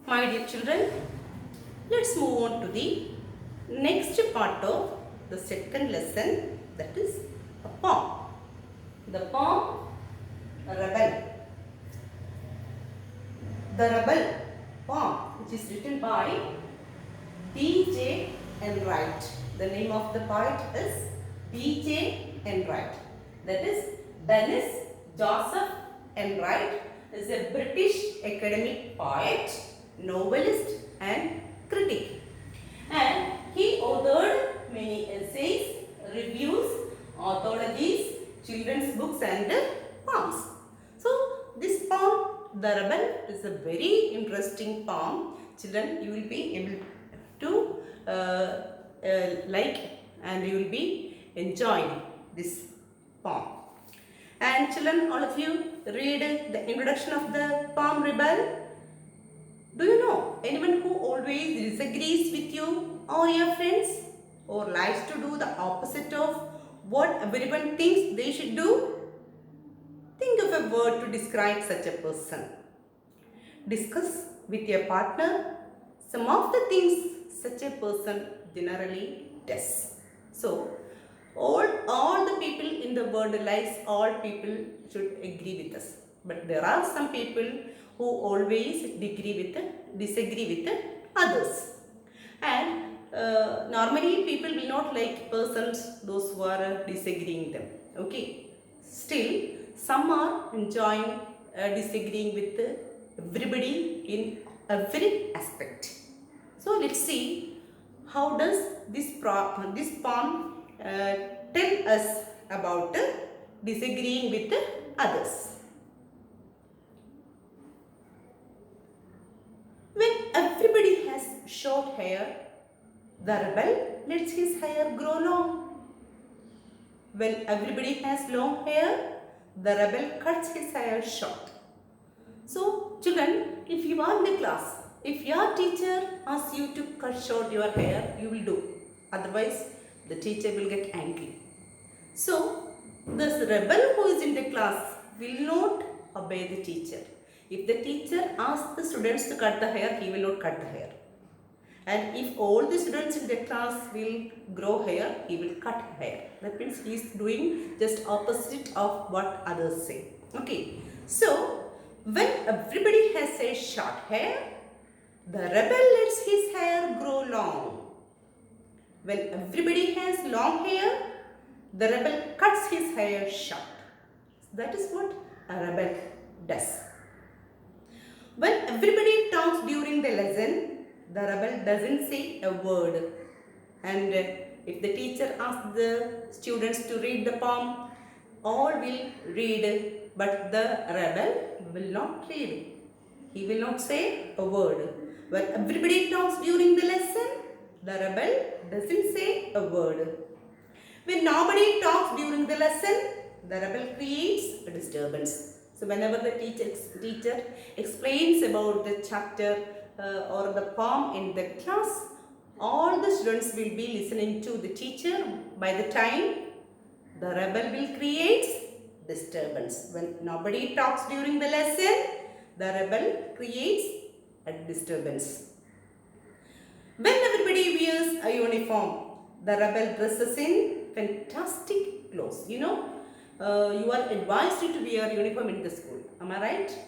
My dear children, let's move on to the next part of the second lesson, that is a poem. The poem Rebel. The Rebel poem, which is written by D.J. Enright. The name of the poet is D.J. Enright. That is Dennis Joseph Enright is a British academic poet, novelist and critic. And he authored many essays, reviews, anthologies, children's books and poems. So this poem, The Rebel, is a very interesting poem. Children, you will be able to like and you will be enjoying this poem. And children, all of you read the introduction of the poem Rebel. Do you know anyone who always disagrees with you or your friends or likes to do the opposite of what everyone thinks they should do? Think of a word to describe such a person. Discuss with your partner some of the things such a person generally does. So, all the people in the world likes all people should agree with us. But there are some people who always disagree with others. And normally people will not like persons those who are disagreeing them. Okay. Still, some are enjoying disagreeing with everybody in every aspect. So let's see how does this poem tell us about disagreeing with others. When everybody has short hair, the rebel lets his hair grow long. When everybody has long hair, the rebel cuts his hair short. So, children, if you are in the class, if your teacher asks you to cut short your hair, you will do. Otherwise, the teacher will get angry. So, this rebel who is in the class will not obey the teacher. If the teacher asks the students to cut the hair, he will not cut the hair. And if all the students in the class will grow hair, he will cut hair. That means he is doing just opposite of what others say. Okay. So, when everybody has a short hair, the rebel lets his hair grow long. When everybody has long hair, the rebel cuts his hair short. That is what a rebel does. When everybody talks during the lesson, the rebel doesn't say a word. And if the teacher asks the students to read the poem, all will read, but the rebel will not read. He will not say a word. When everybody talks during the lesson, the rebel doesn't say a word. When nobody talks during the lesson, the rebel creates a disturbance. So whenever the teacher explains about the chapter or the poem in the class, all the students will be listening to the teacher. By the time, the rebel will create disturbance. When nobody talks during the lesson, the rebel creates a disturbance. When everybody wears a uniform, the rebel dresses in fantastic clothes. You know, you are advised to wear uniform in the school. Am I right?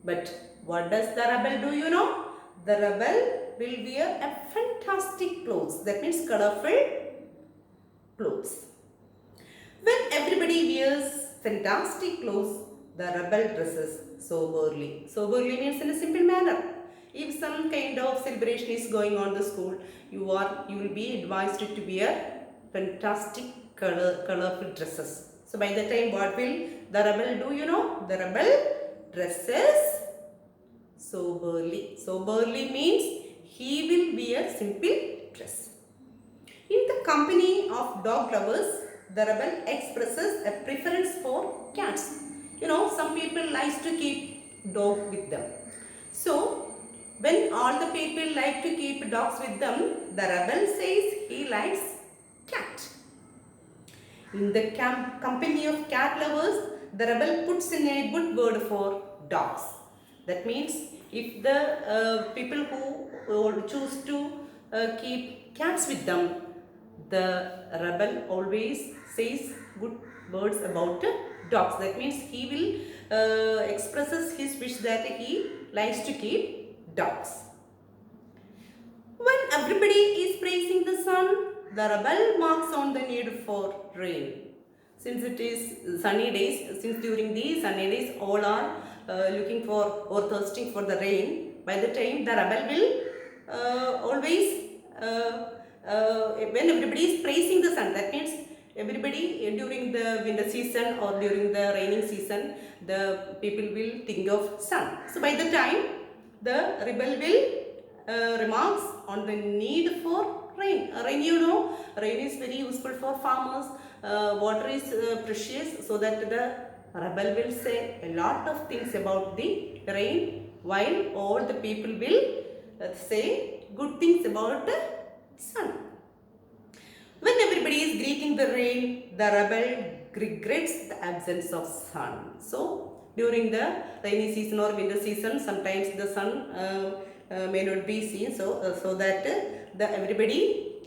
But what does the rebel do, you know? The rebel will wear a fantastic clothes. That means colorful clothes. When everybody wears fantastic clothes, the rebel dresses soberly. Soberly means in a simple manner. If some kind of celebration is going on in the school, you will be advised to wear fantastic colorful dresses. So by the time, what will the rebel do, you know? The rebel dresses soberly. Soberly means he will wear simple dress. In the company of dog lovers, the rebel expresses a preference for cats. You know, some people like to keep dog with them. So, when all the people like to keep dogs with them, the rebel says he likes cat. In the company of cat lovers, the rebel puts in a good word for dogs. That means If the people who choose to keep cats with them, the rebel always says good words about dogs. That means he will expresses his wish that he likes to keep dogs. When everybody is praising the sun, the rebel marks on the need for rain. Since it is sunny days, since during these sunny days all are looking for or thirsting for the rain, by the time the rebel will always, when everybody is praising the sun, that means everybody during the winter season or during the raining season, the people will think of sun. So by the time the rebel will remarks on the need for rain. Rain, you know, rain is very useful for farmers. Water is precious, so that the rebel will say a lot of things about the rain, while all the people will say good things about the sun. When everybody is greeting the rain, the rebel regrets the absence of sun. So during the rainy season or winter season, sometimes the sun may not be seen, so that everybody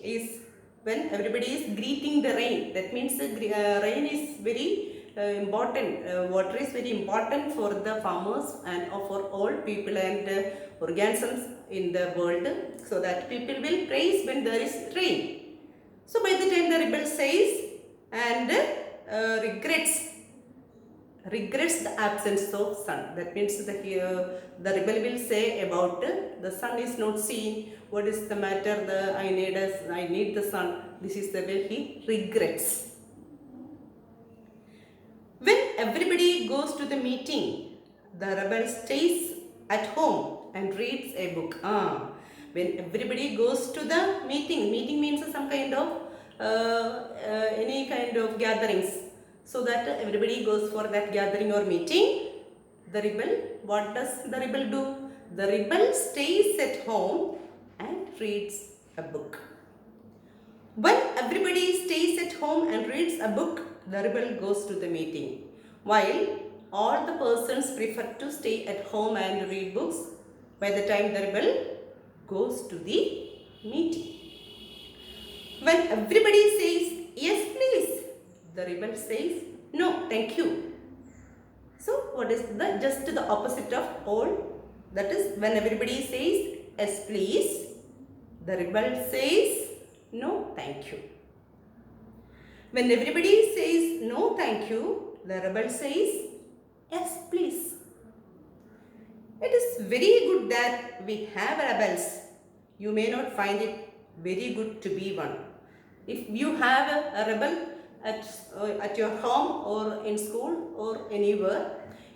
is, when everybody is greeting the rain, that means rain is very important. Water is very important for the farmers and for all people and organisms in the world, so that people will praise when there is rain. So by the time the rebel says and regrets the absence of sun. That means the rebel will say about the sun is not seen. What is the matter? I need the sun. This is the way he regrets. When everybody goes to the meeting, the rebel stays at home and reads a book. When everybody goes to the meeting means some kind of any kind of gatherings. So that everybody goes for that gathering or meeting. The rebel, what does the rebel do? The rebel stays at home and reads a book. When everybody stays at home and reads a book, the rebel goes to the meeting. While all the persons prefer to stay at home and read books, by the time the rebel goes to the meeting. When everybody says, yes please, the rebel says, no, thank you. So what is just the opposite of all? That is, when everybody says, yes please, the rebel says, no, thank you. When everybody says, no, thank you, the rebel says, yes please. It is very good that we have rebels. You may not find it very good to be one. If you have a rebel at your home or in school or anywhere,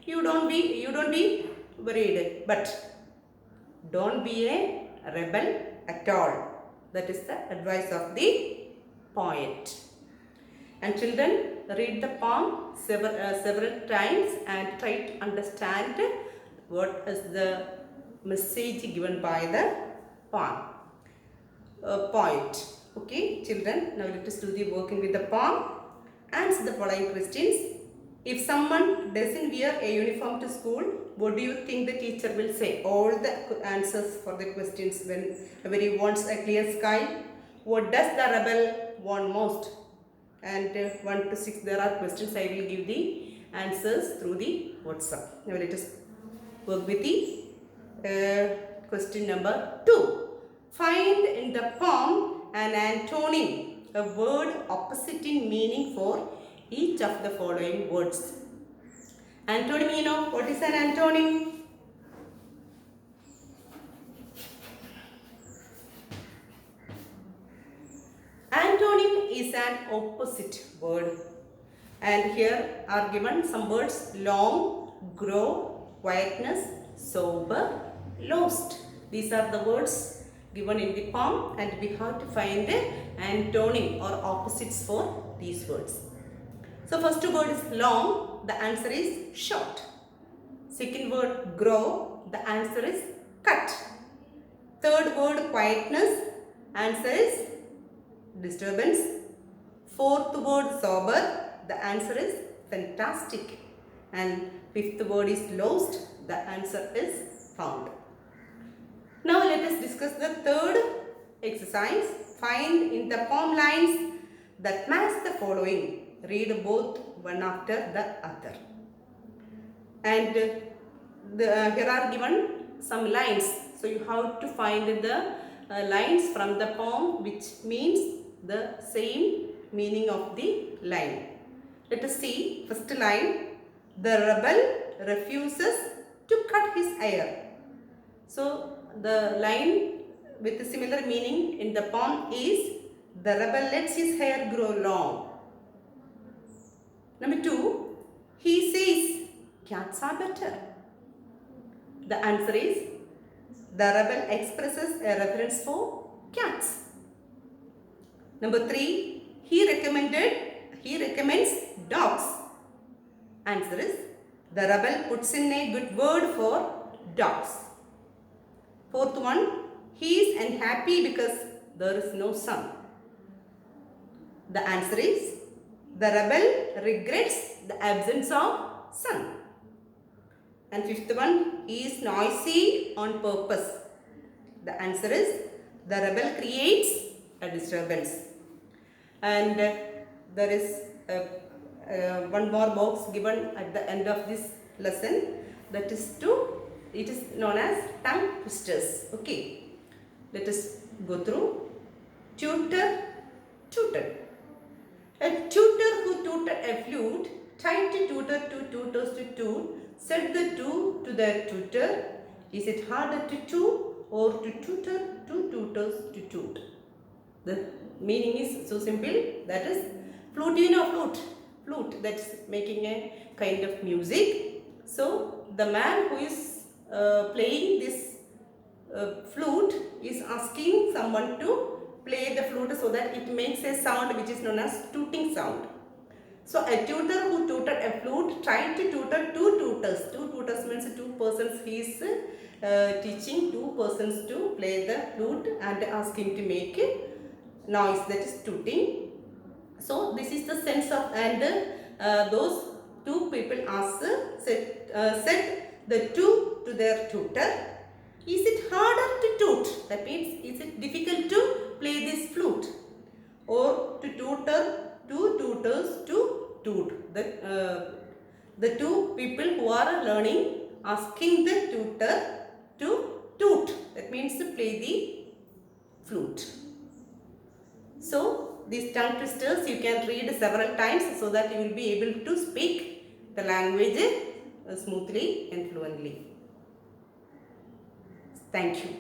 you don't be worried, but don't be a rebel at all. That is the advice of the poet. And children, read the poem several times and try to understand what is the message given by the poet. Okay, children, now let us do the working with the poem. Answer the following questions. If someone doesn't wear a uniform to school, what do you think the teacher will say? All the answers for the questions. When everybody wants a clear sky, what does the rebel want most? And 1 to 6 there are questions. I will give the answers through the WhatsApp. Now let us work with the question number 2. Find in the poem an antonym, a word opposite in meaning for each of the following words. Antonym, you know, what is an antonym? Antonym is an opposite word. And here are given some words: long, grow, quietness, sober, lost. These are the words given in the poem, and we have to find an antonym or opposites for these words. So first word is long, the answer is short. Second word grow, the answer is cut. Third word quietness, answer is disturbance. Fourth word sober, the answer is fantastic. And fifth word is lost, the answer is found. let us discuss the third exercise. Find in the poem lines that match the following. Read both one after the other. And here are given some lines. So you have to find the lines from the poem which means the same meaning of the line. Let us see first line. The rebel refuses to cut his hair. So the line with a similar meaning in the poem is the rebel lets his hair grow long. Number 2, he says cats are better. The answer is the rebel expresses a reference for cats. Number 3, he recommends dogs. Answer is the rebel puts in a good word for dogs. Fourth one, he is unhappy because there is no sun. The answer is the rebel regrets the absence of sun. And fifth one, he is noisy on purpose. The answer is the rebel creates a disturbance. And there is one more box given at the end of this lesson, that is it is known as tongue twisters. Okay, let us go through. Tutor, tutor. A tutor who tutored a flute tried to tutor two tutors to toot. Said the two to their tutor, is it harder to toot or to tutor two tutors to toot? The meaning is so simple, that is flute, you know flute that's making a kind of music. So the man who is playing this flute is asking someone to play the flute so that it makes a sound which is known as tooting sound. So a tutor who tutored a flute tried to tutor two tutors. Two tutors means two persons. He is teaching two persons to play the flute and asking to make noise, that is tooting. So this is the sense of, and those two people said the two to their tutor, is it harder to toot? That means, is it difficult to play this flute? Or to tutor two tutors to toot. The two people who are learning asking the tutor to toot. That means to play the flute. So these tongue twisters you can read several times so that you will be able to speak the language smoothly and fluently. Thank you.